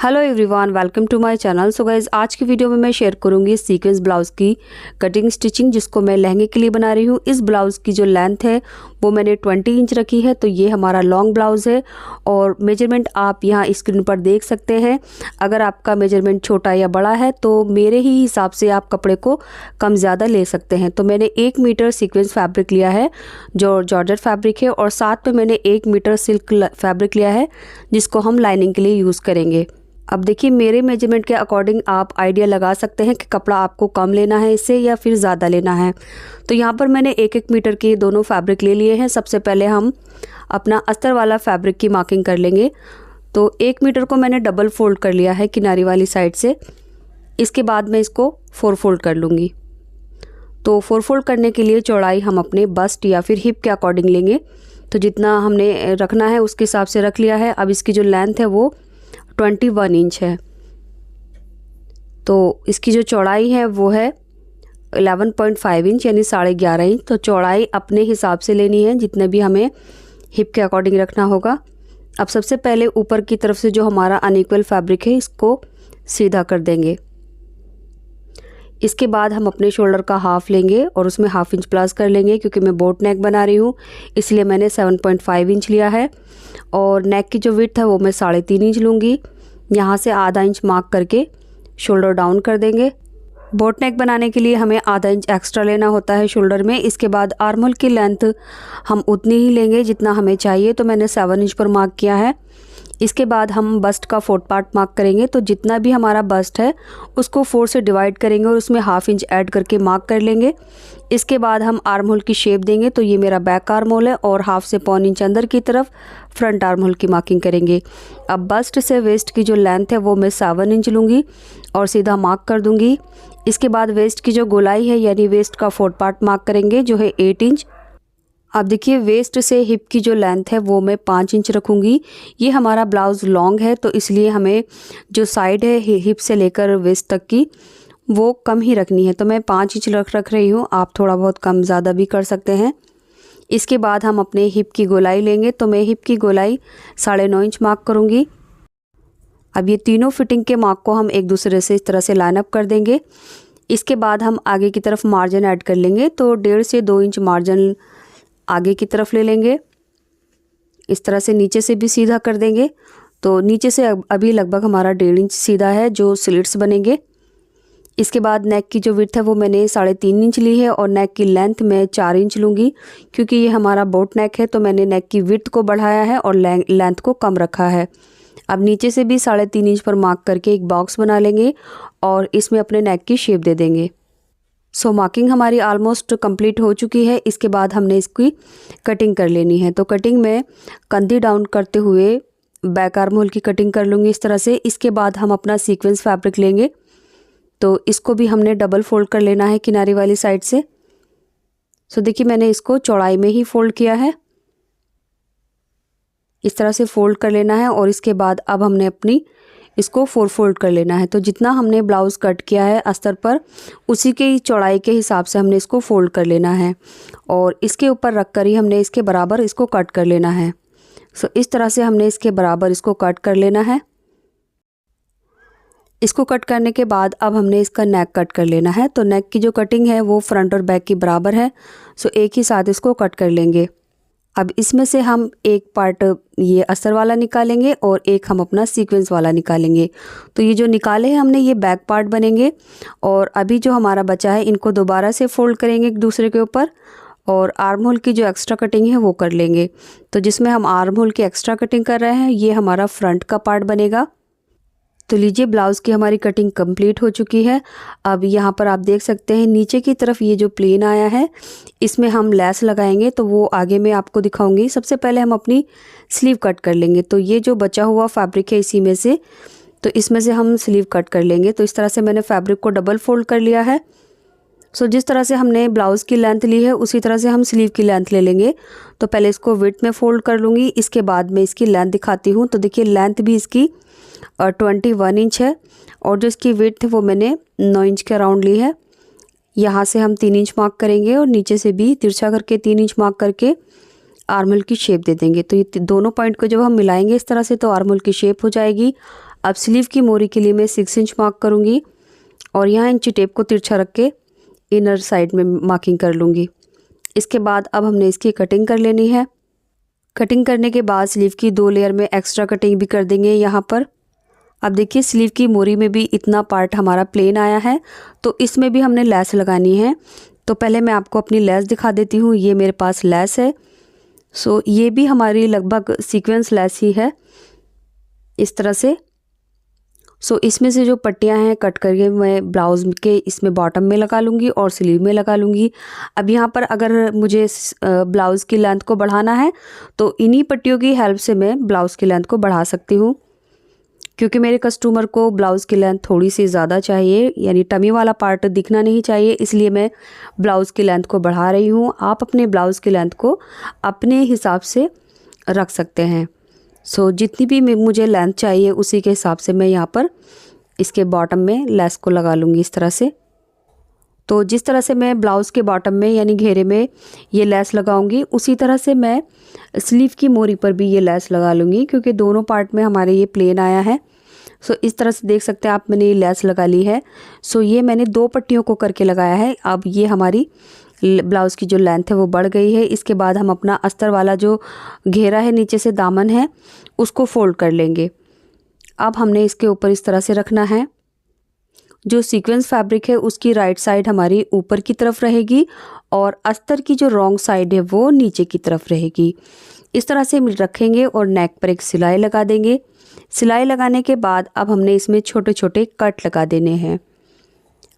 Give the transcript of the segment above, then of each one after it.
Hello everyone, welcome to my channel. So guys, आज की video में मैं शेयर करूंगी सीक्वेंस ब्लाउज़ की कटिंग स्टिचिंग, जिसको मैं लहंगे के लिए बना रही हूँ। इस ब्लाउज़ की जो लेंथ है वो मैंने 20 इंच रखी है। तो ये हमारा लॉन्ग ब्लाउज़ है और मेजरमेंट आप यहाँ स्क्रीन पर देख सकते हैं। अगर आपका मेजरमेंट छोटा या बड़ा है तो मेरे ही हिसाब से आप कपड़े को कम ज़्यादा ले सकते हैं। तो मैंने 1 मीटर सीक्वेंस फैब्रिक लिया है जो जॉर्जेट फैब्रिक है, और साथ में मैंने 1 मीटर सिल्क फैब्रिक लिया है जिसको हम लाइनिंग के लिए यूज़ करेंगे। अब देखिए, मेरे मेजरमेंट के अकॉर्डिंग आप आइडिया लगा सकते हैं कि कपड़ा आपको कम लेना है इससे या फिर ज़्यादा लेना है। तो यहाँ पर मैंने 1-1 मीटर के दोनों फैब्रिक ले लिए हैं। सबसे पहले हम अपना अस्तर वाला फैब्रिक की मार्किंग कर लेंगे। तो 1 मीटर को मैंने डबल फोल्ड कर लिया है किनारी वाली साइड से। इसके बाद मैं इसको 4 फोल्ड कर लूँगी। तो 4 फोल्ड करने के लिए चौड़ाई हम अपने बस्ट या फिर हिप के अकॉर्डिंग लेंगे। तो जितना हमने रखना है उसके हिसाब से रख लिया है। अब इसकी जो लेंथ है वो 21 इंच है। तो इसकी जो चौड़ाई है वो है 11.5 इंच, यानी 11.5 इंच। तो चौड़ाई अपने हिसाब से लेनी है, जितने भी हमें हिप के अकॉर्डिंग रखना होगा। अब सबसे पहले ऊपर की तरफ से जो हमारा अनइक्वल फैब्रिक है इसको सीधा कर देंगे। इसके बाद हम अपने शोल्डर का हाफ लेंगे और उसमें ½ इंच प्लस कर लेंगे, क्योंकि मैं बोट नेक बना रही हूँ इसलिए मैंने 7.5 इंच लिया है। और नेक की जो विड्थ है वो मैं 3.5 इंच लूँगी। यहाँ से ½ इंच मार्क करके शोल्डर डाउन कर देंगे। बोट नेक बनाने के लिए हमें ½ इंच एक्स्ट्रा लेना होता है शोल्डर में। इसके बाद आर्म होल की लेंथ हम उतनी ही लेंगे जितना हमें चाहिए। तो मैंने 7 इंच पर मार्क किया है। इसके बाद हम बस्ट का 4th पार्ट मार्क करेंगे। तो जितना भी हमारा बस्ट है उसको 4 से डिवाइड करेंगे और उसमें ½ इंच ऐड करके मार्क कर लेंगे। इसके बाद हम आर्म होल की शेप देंगे। तो ये मेरा बैक आर्म होल है और ½ से पौन इंच अंदर की तरफ फ्रंट आर्म होल की मार्किंग करेंगे। अब बस्ट से वेस्ट की जो लेंथ है वो मैं 7 इंच लूँगी और सीधा मार्क कर दूँगी। इसके बाद वेस्ट की जो गोलाई है यानी वेस्ट का 4th पार्ट मार्क करेंगे जो है 8 इंच। अब देखिए, वेस्ट से हिप की जो लेंथ है वो मैं 5 इंच रखूँगी। ये हमारा ब्लाउज़ लॉन्ग है तो इसलिए हमें जो साइड है हिप से लेकर वेस्ट तक की वो कम ही रखनी है। तो मैं 5 इंच रख रही हूँ। आप थोड़ा बहुत कम ज़्यादा भी कर सकते हैं। इसके बाद हम अपने हिप की गोलाई लेंगे। तो मैं हिप की गोलाई 9.5 इंच मार्क करूँगी। अब ये तीनों फिटिंग के मार्क को हम एक दूसरे से इस तरह से लाइन अप कर देंगे। इसके बाद हम आगे की तरफ मार्जिन ऐड कर लेंगे। तो 1.5 से 2 इंच मार्जिन आगे की तरफ ले लेंगे। इस तरह से नीचे से भी सीधा कर देंगे। तो नीचे से अभी लगभग हमारा 1.5 इंच सीधा है जो स्लिट्स बनेंगे। इसके बाद नेक की जो विड्थ है वो मैंने 3.5 इंच ली है और नेक की लेंथ मैं 4 इंच लूँगी, क्योंकि ये हमारा बोट नेक है। तो मैंने नेक की विड्थ को बढ़ाया है और लेंथ को कम रखा है। अब नीचे से भी 3.5 इंच पर मार्क करके एक बॉक्स बना लेंगे और इसमें अपने नेक की शेप दे देंगे। सो मार्किंग हमारी ऑलमोस्ट कंप्लीट हो चुकी है। इसके बाद हमने इसकी कटिंग कर लेनी है। तो कटिंग में कंधी डाउन करते हुए बैक आर्म होल की कटिंग कर लूँगी इस तरह से। इसके बाद हम अपना सीक्वेंस फैब्रिक लेंगे। तो इसको भी हमने डबल फोल्ड कर लेना है किनारी वाली साइड से। सो देखिए, मैंने इसको चौड़ाई में ही फोल्ड किया है। इस तरह से फोल्ड कर लेना है और इसके बाद अब हमने अपनी इसको 4 फोल्ड कर लेना है। तो जितना हमने ब्लाउज़ कट किया है अस्तर पर उसी के चौड़ाई के हिसाब से हमने इसको फोल्ड कर लेना है और इसके ऊपर रख कर ही हमने इसके बराबर इसको कट कर लेना है। सो इस तरह से हमने इसके बराबर इसको कट कर लेना है। इसको कट करने के बाद अब हमने इसका नेक कट कर लेना है। तो नेक की जो कटिंग है वो फ्रंट और बैक की बराबर है। सो एक ही साथ इसको कट कर लेंगे। अब इसमें से हम एक पार्ट ये अस्तर वाला निकालेंगे और एक हम अपना सीक्वेंस वाला निकालेंगे। तो ये जो निकाले हैं हमने ये बैक पार्ट बनेंगे और अभी जो हमारा बचा है इनको दोबारा से फोल्ड करेंगे एक दूसरे के ऊपर और आर्म होल की जो एक्स्ट्रा कटिंग है वो कर लेंगे। तो जिसमें हम आर्म होल की एक्स्ट्रा कटिंग कर रहे हैं ये हमारा फ्रंट का पार्ट बनेगा। तो लीजिए, ब्लाउज़ की हमारी कटिंग कंप्लीट हो चुकी है। अब यहाँ पर आप देख सकते हैं नीचे की तरफ ये जो प्लेन आया है इसमें हम लेस लगाएंगे। तो वो आगे मैं आपको दिखाऊंगी। सबसे पहले हम अपनी स्लीव कट कर लेंगे। तो ये जो बचा हुआ फैब्रिक है इसी में से, तो इसमें से हम स्लीव कट कर लेंगे। तो इस तरह से मैंने फैब्रिक को डबल फोल्ड कर लिया है। सो जिस तरह से हमने ब्लाउज़ की लेंथ ली है उसी तरह से हम स्लीव की लेंथ ले लेंगे। तो पहले इसको विड्थ में फोल्ड कर लूँगी, इसके बाद मैं इसकी लेंथ दिखाती हूँ। तो देखिए, लेंथ भी इसकी 21 इंच है और जो इसकी विड्थ है वो मैंने 9 इंच के अराउंड ली है। यहाँ से हम 3 इंच मार्क करेंगे और नीचे से भी तिरछा करके 3 इंच मार्क करके आर्म होल की शेप दे देंगे। तो ये दोनों पॉइंट को जब हम मिलाएंगे इस तरह से तो आर्म होल की शेप हो जाएगी। अब स्लीव की मोरी के लिए मैं 6 इंच मार्क करूँगी और यहाँ इंची टेप को तिरछा रख के इनर साइड में मार्किंग कर लूँगी। इसके बाद अब हमने इसकी कटिंग कर लेनी है। कटिंग करने के बाद स्लीव की 2 लेयर में एक्स्ट्रा कटिंग भी कर देंगे यहाँ पर। अब देखिए स्लीव की मोरी में भी इतना पार्ट हमारा प्लेन आया है, तो इसमें भी हमने लेस लगानी है। तो पहले मैं आपको अपनी लेस दिखा देती हूँ। ये मेरे पास लेस है। सो ये भी हमारी लगभग सीक्वेंस लेस ही है इस तरह से। सो इसमें से जो पट्टियाँ हैं कट करके मैं ब्लाउज़ के इसमें बॉटम में लगा लूँगी और स्लीव में लगा लूँगी। अब यहाँ पर अगर मुझे ब्लाउज़ की लेंथ को बढ़ाना है तो इन्हीं पट्टियों की हेल्प से मैं ब्लाउज़ की लेंथ को बढ़ा सकती हूँ, क्योंकि मेरे कस्टमर को ब्लाउज़ की लेंथ थोड़ी सी ज़्यादा चाहिए, यानी टमी वाला पार्ट दिखना नहीं चाहिए, इसलिए मैं ब्लाउज़ की लेंथ को बढ़ा रही हूँ। आप अपने ब्लाउज़ की लेंथ को अपने हिसाब से रख सकते हैं। सो जितनी भी मुझे लेंथ चाहिए उसी के हिसाब से मैं यहाँ पर इसके बॉटम में लेस को लगा लूँगी इस तरह से। तो जिस तरह से मैं ब्लाउज़ के बॉटम में यानी घेरे में ये लेस लगाऊंगी, उसी तरह से मैं स्लीव की मोरी पर भी ये लेस लगा लूँगी, क्योंकि दोनों पार्ट में हमारे ये प्लेन आया है। सो इस तरह से देख सकते हैं आप, मैंने ये लेस लगा ली है। सो ये मैंने 2 पट्टियों को करके लगाया है। अब ये हमारी ब्लाउज़ की जो लेंथ है वो बढ़ गई है। इसके बाद हम अपना अस्तर वाला जो घेरा है, नीचे से दामन है, उसको फोल्ड कर लेंगे। अब हमने इसके ऊपर इस तरह से रखना है। जो सीक्वेंस फैब्रिक है उसकी राइट साइड हमारी ऊपर की तरफ रहेगी और अस्तर की जो रॉन्ग साइड है वो नीचे की तरफ रहेगी। इस तरह से रखेंगे और नेक पर एक सिलाई लगा देंगे। सिलाई लगाने के बाद अब हमने इसमें छोटे छोटे कट लगा देने हैं।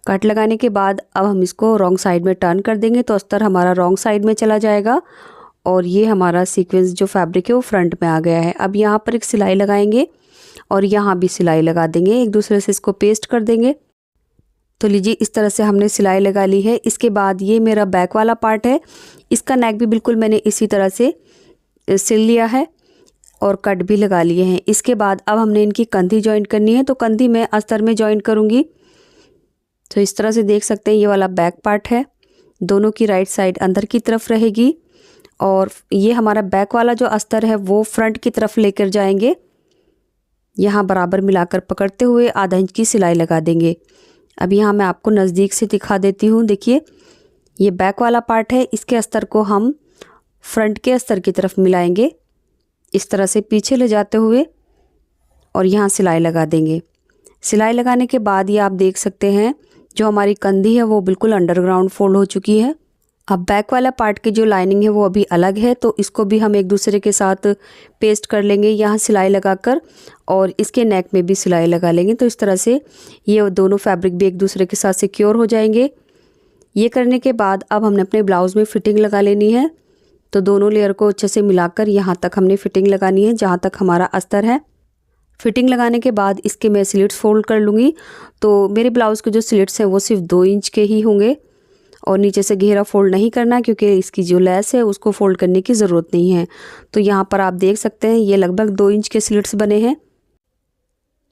कट लगाने के बाद अब हम इसको रॉन्ग साइड में टर्न कर देंगे, तो अस्तर हमारा रॉन्ग साइड में चला जाएगा और ये हमारा सीक्वेंस जो फैब्रिक है वो फ्रंट में आ गया है। अब यहाँ पर एक सिलाई लगाएंगे और यहाँ भी सिलाई लगा देंगे, एक दूसरे से इसको पेस्ट कर देंगे। तो लीजिए इस तरह से हमने सिलाई लगा ली है। इसके बाद ये मेरा बैक वाला पार्ट है, इसका नेक भी बिल्कुल मैंने इसी तरह से सिल लिया है और कट भी लगा लिए हैं। इसके बाद अब हमने इनकी कंधी जॉइंट करनी है, तो कंधी मैं अस्तर में जॉइंट करूँगी। तो इस तरह से देख सकते हैं ये वाला बैक पार्ट है, दोनों की राइट साइड अंदर की तरफ रहेगी और ये हमारा बैक वाला जो अस्तर है वो फ्रंट की तरफ लेकर जाएंगे। यहाँ बराबर मिलाकर पकड़ते हुए आधा इंच की सिलाई लगा देंगे। अब यहाँ मैं आपको नज़दीक से दिखा देती हूँ। देखिए ये बैक वाला पार्ट है, इसके अस्तर को हम फ्रंट के अस्तर की तरफ मिलाएंगे, इस तरह से पीछे ले जाते हुए और यहाँ सिलाई लगा देंगे। सिलाई लगाने के बाद ये आप देख सकते हैं जो हमारी कंधी है वो बिल्कुल अंडरग्राउंड फोल्ड हो चुकी है। अब बैक वाला पार्ट की जो लाइनिंग है वो अभी अलग है, तो इसको भी हम एक दूसरे के साथ पेस्ट कर लेंगे यहाँ सिलाई लगाकर और इसके नेक में भी सिलाई लगा लेंगे। तो इस तरह से ये दोनों फैब्रिक भी एक दूसरे के साथ सिक्योर हो जाएंगे। ये करने के बाद अब हमने अपने ब्लाउज़ में फ़िटिंग लगा लेनी है। तो दोनों लेयर को अच्छे से मिलाकर यहाँ तक हमने फ़िटिंग लगानी है जहाँ तक हमारा अस्तर है। फ़िटिंग लगाने के बाद इसके मैं स्लिट्स फोल्ड कर लूँगी। तो मेरे ब्लाउज़ के जो स्लिट्स हैं वो सिर्फ 2 इंच के ही होंगे और नीचे से घेरा फोल्ड नहीं करना, क्योंकि इसकी जो लेस है उसको फोल्ड करने की ज़रूरत नहीं है। तो यहाँ पर आप देख सकते हैं ये लगभग 2 इंच के स्लिट्स बने हैं।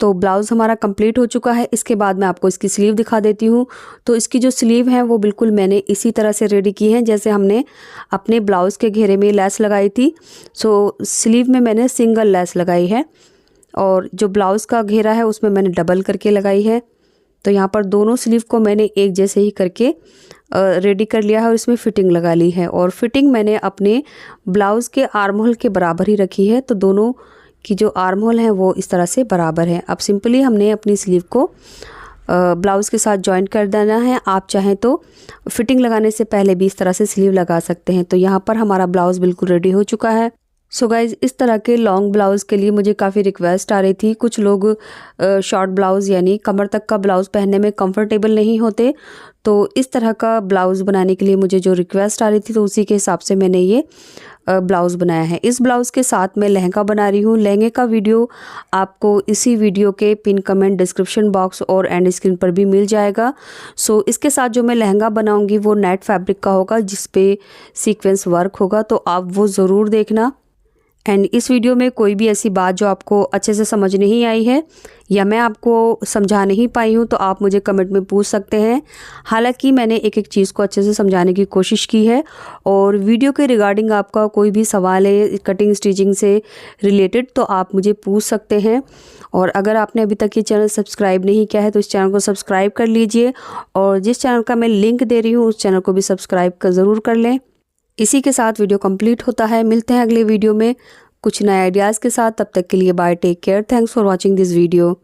तो ब्लाउज़ हमारा कंप्लीट हो चुका है। इसके बाद मैं आपको इसकी स्लीव दिखा देती हूँ। तो इसकी जो स्लीव है वो बिल्कुल मैंने इसी तरह से रेडी की है जैसे हमने अपने ब्लाउज़ के घेरे में लेस लगाई थी। सो स्लीव में मैंने सिंगल लेस लगाई है और जो ब्लाउज़ का घेरा है उसमें मैंने डबल करके लगाई है। तो यहाँ पर दोनों स्लीव को मैंने एक जैसे ही करके रेडी कर लिया है और इसमें फ़िटिंग लगा ली है और फिटिंग मैंने अपने ब्लाउज़ के आर्म होल के बराबर ही रखी है। तो दोनों की जो आर्म होल हैं वो इस तरह से बराबर है। अब सिंपली हमने अपनी स्लीव को ब्लाउज़ के साथ जॉइंट कर देना है। आप चाहें तो फिटिंग लगाने से पहले भी इस तरह से स्लीव लगा सकते हैं। तो यहाँ पर हमारा ब्लाउज़ बिल्कुल रेडी हो चुका है। सो गाइज़ इस तरह के लॉन्ग ब्लाउज़ के लिए मुझे काफ़ी रिक्वेस्ट आ रही थी। कुछ लोग शॉर्ट ब्लाउज़ यानी कमर तक का ब्लाउज़ पहनने में कंफर्टेबल नहीं होते, तो इस तरह का ब्लाउज़ बनाने के लिए मुझे जो रिक्वेस्ट आ रही थी तो उसी के हिसाब से मैंने ये ब्लाउज़ बनाया है। इस ब्लाउज़ के साथ मैं लहंगा बना रही हूँ। लहंगे का वीडियो आपको इसी वीडियो के पिन कमेंट डिस्क्रिप्शन बॉक्स और एंड स्क्रीन पर भी मिल जाएगा। सो इसके साथ जो मैं लहंगा बनाऊँगी वो नेट फैब्रिक का होगा जिस पे सीक्वेंस वर्क होगा, तो आप वो ज़रूर देखना। एंड इस वीडियो में कोई भी ऐसी बात जो आपको अच्छे से समझ नहीं आई है या मैं आपको समझा नहीं पाई हूँ तो आप मुझे कमेंट में पूछ सकते हैं। हालांकि मैंने एक एक चीज़ को अच्छे से समझाने की कोशिश की है और वीडियो के रिगार्डिंग आपका कोई भी सवाल है कटिंग स्टिचिंग से रिलेटेड तो आप मुझे पूछ सकते हैं। और अगर आपने अभी तक ये चैनल सब्सक्राइब नहीं किया है तो इस चैनल को सब्सक्राइब कर लीजिए, और जिस चैनल का मैं लिंक दे रही हूँ उस चैनल को भी सब्सक्राइब कर ज़रूर कर लें। इसी के साथ वीडियो कंप्लीट होता है। मिलते हैं अगले वीडियो में कुछ नए आइडियाज़ के साथ। तब तक के लिए bye, take care, thanks for watching this video.